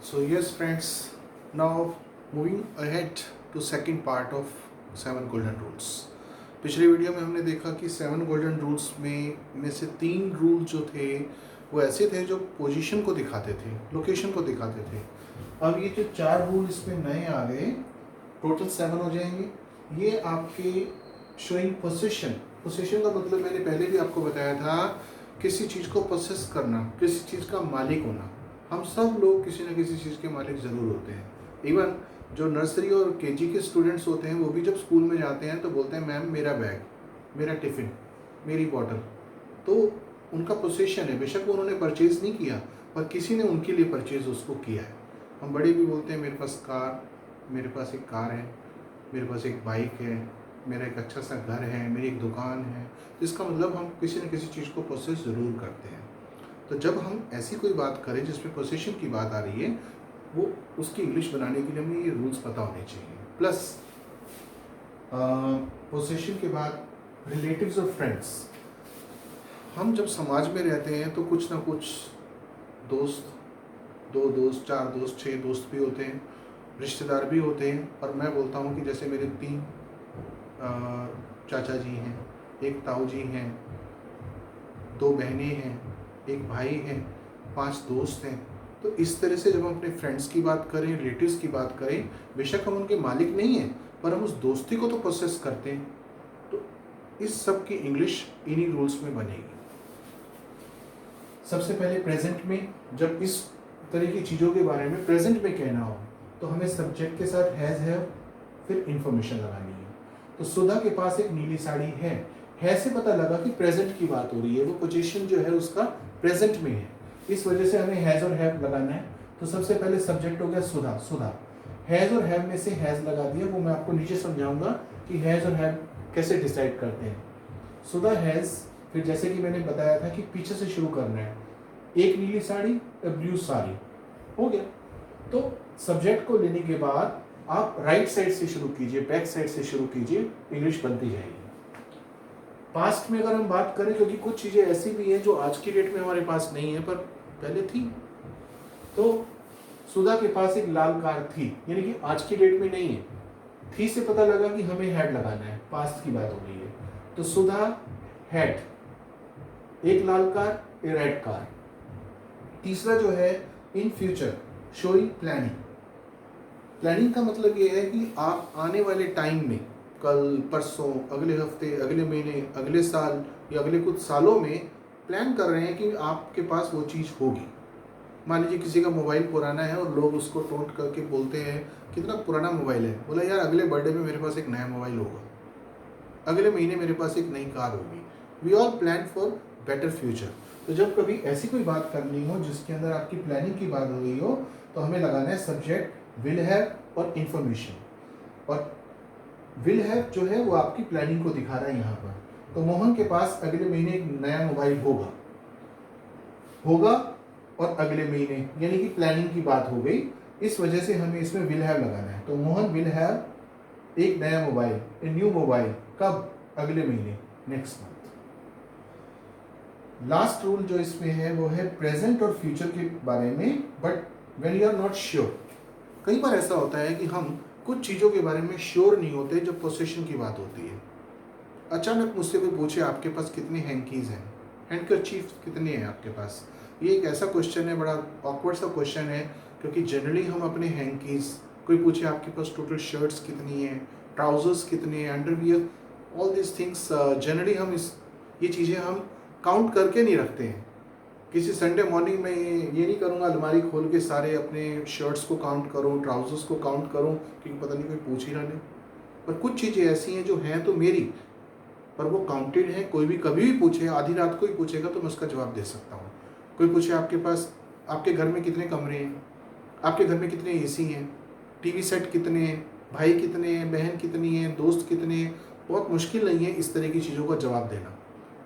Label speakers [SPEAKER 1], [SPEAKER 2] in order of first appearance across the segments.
[SPEAKER 1] So yes friends, now moving ahead to second part of 7 golden rules. पिछले video में हमने देखा कि 7 golden rules में से 3 रूल जो थे वो ऐसे थे जो पोजीशन को दिखाते थे, लोकेशन को दिखाते थे। अब ये जो 4 रूल इसमें नए आ गए, टोटल 7 हो जाएंगे। ये आपके शोइंग पोजीशन। पोजीशन का मतलब मैंने पहले भी आपको बताया था, किसी चीज़ को पोसेस करना, किसी चीज़ का मालिक होना। हम सब लोग किसी न किसी चीज़ के मालिक ज़रूर होते हैं। इवन जो नर्सरी और केजी के स्टूडेंट्स होते हैं वो भी जब स्कूल में जाते हैं तो बोलते हैं मैम मेरा बैग, मेरा टिफ़िन, मेरी बॉटल। तो उनका पोसेशन है, बेशक वो उन्होंने परचेज़ नहीं किया पर किसी ने उनके लिए परचेज़ उसको किया है। हम बड़े भी बोलते हैं मेरे पास कार, मेरे पास एक कार है, मेरे पास एक बाइक है, मेरा एक अच्छा सा घर है, मेरी एक दुकान है। तो इसका मतलब हम किसी न किसी चीज़ को पोसेस ज़रूर करते हैं। तो जब हम ऐसी कोई बात करें जिसमें पोसेशन की बात आ रही है, वो उसकी इंग्लिश बनाने के लिए हमें ये रूल्स पता होने चाहिए। प्लस पोसेशन के बाद रिलेटिव्स और फ्रेंड्स। हम जब समाज में रहते हैं तो कुछ ना कुछ दोस्त, 2 दोस्त, 4 दोस्त, 6 दोस्त भी होते हैं, रिश्तेदार भी होते हैं। और मैं बोलता हूँ कि जैसे मेरे 3 चाचा जी हैं, एक ताऊ जी हैं, 2 बहनें हैं, एक भाई है, 5 दोस्त हैं। तो इस तरह से जब हम अपने फ्रेंड्स की बात करें, रिलेटिव्स की बात करें, बेशक हम उनके मालिक नहीं हैं पर हम उस दोस्ती को तो प्रोसेस करते हैं। तो इस सब की इंग्लिश इन्हीं रूल्स में बनेगी। सबसे पहले प्रेजेंट में, जब इस तरह की चीज़ों के बारे में प्रेजेंट में कहना हो तो हमें सब्जेक्ट के साथ हैज़, हैव, फिर इंफॉर्मेशन लगानी है। तो सुधा के पास एक नीली साड़ी है से पता लगा कि प्रेजेंट की बात हो रही है, वो पोजीशन जो है उसका प्रेजेंट में है। इस वजह से हमें हैज़ और हैव लगाना है। तो सबसे पहले सब्जेक्ट हो गया सुधा। सुधा हैज़ और हैव में से हैज़ लगा दिया, वो मैं आपको नीचे समझाऊंगा कि हैज़ और हैव कैसे डिसाइड करते हैं। सुधा हैज़, फिर जैसे कि मैंने बताया था कि पीछे से शुरू करना है, एक नीली साड़ी, ब्लू साड़ी, हो गया। तो सब्जेक्ट को लेने के बाद आप राइट साइड से शुरू कीजिए, बैक साइड से शुरू कीजिए, इंग्लिश बनती जाएगी। पास्ट में अगर हम बात करें, क्योंकि कुछ चीज़ें ऐसी भी हैं जो आज की डेट में हमारे पास नहीं है पर पहले थी। तो सुधा के पास एक लाल कार थी, यानी कि आज की डेट में नहीं है। थी से पता लगा कि हमें हैड लगाना है, पास्ट की बात हो रही है। तो सुधा हैड एक लाल कार, ए रेड कार। तीसरा जो है in future, showing planning. Planning का मतलब ये है कि आप आने वाले टाइम में, कल, परसों, अगले हफ्ते, अगले महीने, अगले साल या अगले कुछ सालों में प्लान कर रहे हैं कि आपके पास वो चीज़ होगी। मान लीजिए किसी का मोबाइल पुराना है और लोग उसको टोंट करके बोलते हैं कितना पुराना मोबाइल है, बोला यार अगले बर्थडे में मेरे पास एक नया मोबाइल होगा, अगले महीने मेरे पास एक नई कार होगी। We all plan for better future. तो जब कभी ऐसी कोई बात करनी हो जिसके अंदर आपकी प्लानिंग की बात हो रही हो तो हमें लगाना है सब्जेक्ट, विल हैव और इंफॉर्मेशन। और विल हैव जो है वो आपकी प्लानिंग को दिखा रहा है यहाँ पर। तो मोहन के पास अगले महीने एक नया मोबाइल होगा और अगले महीने, यानी कि प्लानिंग की बात हो गई। इस वजह से हमें इसमें विल हैव लगाना है। तो मोहन विल हैव एक नया मोबाइल, ए न्यू मोबाइल, कब? अगले महीने, नेक्स्ट मंथ। लास्ट रूल जो इसमें है वो है प्रेजेंट और फ्यूचर के बारे में, but when you are not sure. कई बार ऐसा होता है कि हम कुछ चीज़ों के बारे में श्योर नहीं होते जब पोसेशन की बात होती है। अचानक मुझसे कोई पूछे आपके पास कितने हैंकीज़ हैं, हैंडकरचीफ कितने हैं आपके पास। ये एक ऐसा क्वेश्चन है, बड़ा ऑकवर्ड सा क्वेश्चन है, क्योंकि जनरली हम अपने हैंकीज़, कोई पूछे आपके पास टोटल शर्ट्स कितनी हैं, ट्राउजर्स कितने हैं, underwear, all this things, generally हम ये चीज़ें हम काउंट करके नहीं रखते हैं। किसी संडे मॉर्निंग में ये नहीं करूँगा अलमारी खोल के सारे अपने शर्ट्स को काउंट करूँ, ट्राउजर्स को काउंट करूँ, क्योंकि पता नहीं कोई पूछ ही ना ले। पर कुछ चीज़ें ऐसी हैं जो हैं तो मेरी, पर वो काउंटेड है। कोई भी कभी भी पूछे, आधी रात को ही पूछेगा तो मैं उसका जवाब दे सकता हूँ। कोई पूछे आपके पास, आपके घर में कितने कमरे हैं, आपके घर में कितने एसी हैं, टीवी सेट कितने हैं, भाई कितने हैं, बहन कितनी है, दोस्त कितने हैं, बहुत मुश्किल नहीं है इस तरह की चीज़ों का जवाब देना।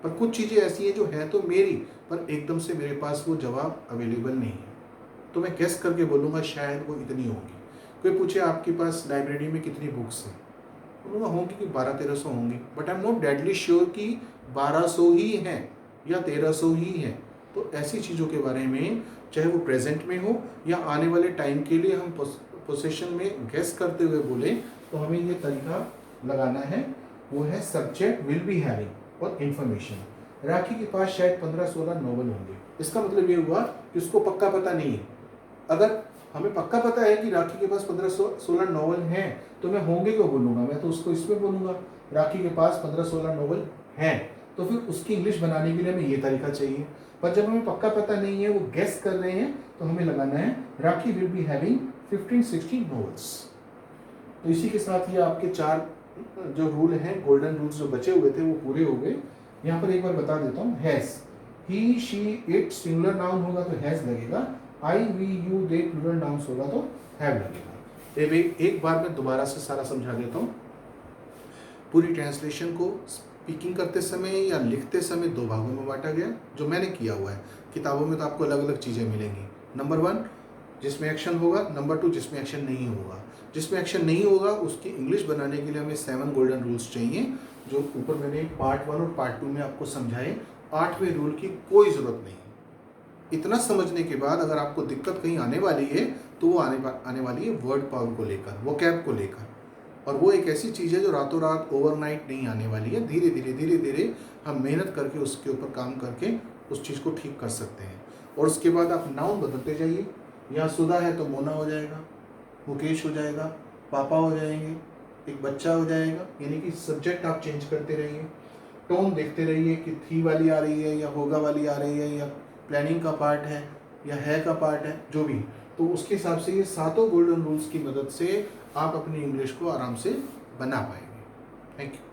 [SPEAKER 1] पर कुछ चीज़ें ऐसी हैं जो हैं तो मेरी, पर एकदम से मेरे पास वो जवाब अवेलेबल नहीं है, तो मैं गेस करके बोलूँगा शायद वो इतनी होगी। कोई पूछे आपके पास लाइब्रेरी में कितनी बुक्स हैं, बोलूँगा होंगी कि 1200-1300 होंगी, but I am not deadly sure कि 1200 ही हैं या 1300 ही हैं। तो ऐसी चीज़ों के बारे में, चाहे वो प्रेजेंट में हो या आने वाले टाइम के लिए हम पोजीशन में गेस करते हुए बोले, तो हमें ये तरीका लगाना है, वो है सब्जेक्ट विल बी हैविंग और इंफॉर्मेशन। राखी के पास शायद 15-16 नॉवल होंगे, इसका मतलब ये हुआ कि उसको पक्का पता नहीं है। अगर हमें पक्का पता है कि राखी के पास 15-16 नॉवल हैं, तो मैं होंगे क्यों बोलूँगा, मैं तो उसको इसमें बोलूँगा राखी के पास 15-16 नॉवल हैं, तो फिर उसकी इंग्लिश बनाने के लिए हमें ये तरीका चाहिए। पर जब हमें पक्का पता नहीं है, वो गेस कर रहे हैं, तो हमें लगाना है राखी विल बी हैविंग 15-16 नॉवेल्स। तो इसी के साथ ये आपके 4 जो रूल हैं, गोल्डन रूल्स जो बचे हुए थे, वो पूरे हो गए। यहाँ पर एक बार बता देता हूँ, has, he she it singular noun होगा तो हैज लगेगा, I we you they plural nouns होगा तो हैव लगेगा। एक बार मैं दोबारा से सारा समझा देता हूँ। पूरी ट्रांसलेशन को स्पीकिंग करते समय या लिखते समय 2 भागों में बांटा गया, जो मैंने किया हुआ है। किताबों में तो आपको अलग अलग चीज़ें मिलेंगी। नंबर 1 जिसमें एक्शन होगा, नंबर 2 जिसमें एक्शन नहीं होगा। जिसमें एक्शन नहीं होगा उसकी इंग्लिश बनाने के लिए हमें 7 गोल्डन रूल्स चाहिए, जो ऊपर मैंने पार्ट 1 और पार्ट 2 में आपको समझाए। 8वें रूल की कोई ज़रूरत नहीं है। इतना समझने के बाद अगर आपको दिक्कत कहीं आने वाली है, तो वो आने वाली है वर्ड पावर को लेकर, वोकैब को लेकर। और वो एक ऐसी चीज़ है जो रातों रात ओवरनाइट नहीं आने वाली है। धीरे धीरे हम मेहनत करके उसके ऊपर काम करके उस चीज़ को ठीक कर सकते हैं। और उसके बाद आप नाउन बदलते जाइए। यहाँ सुधा है तो मोना हो जाएगा, मुकेश हो जाएगा, पापा हो जाएंगे, एक बच्चा हो जाएगा। यानी कि सब्जेक्ट आप चेंज करते रहिए, टोन देखते रहिए कि थी वाली आ रही है या होगा वाली आ रही है, या प्लानिंग का पार्ट है या है का पार्ट है, जो भी। तो उसके हिसाब से ये 7 गोल्डन रूल्स की मदद से आप अपनी इंग्लिश को आराम से बना पाएंगे। Thank you.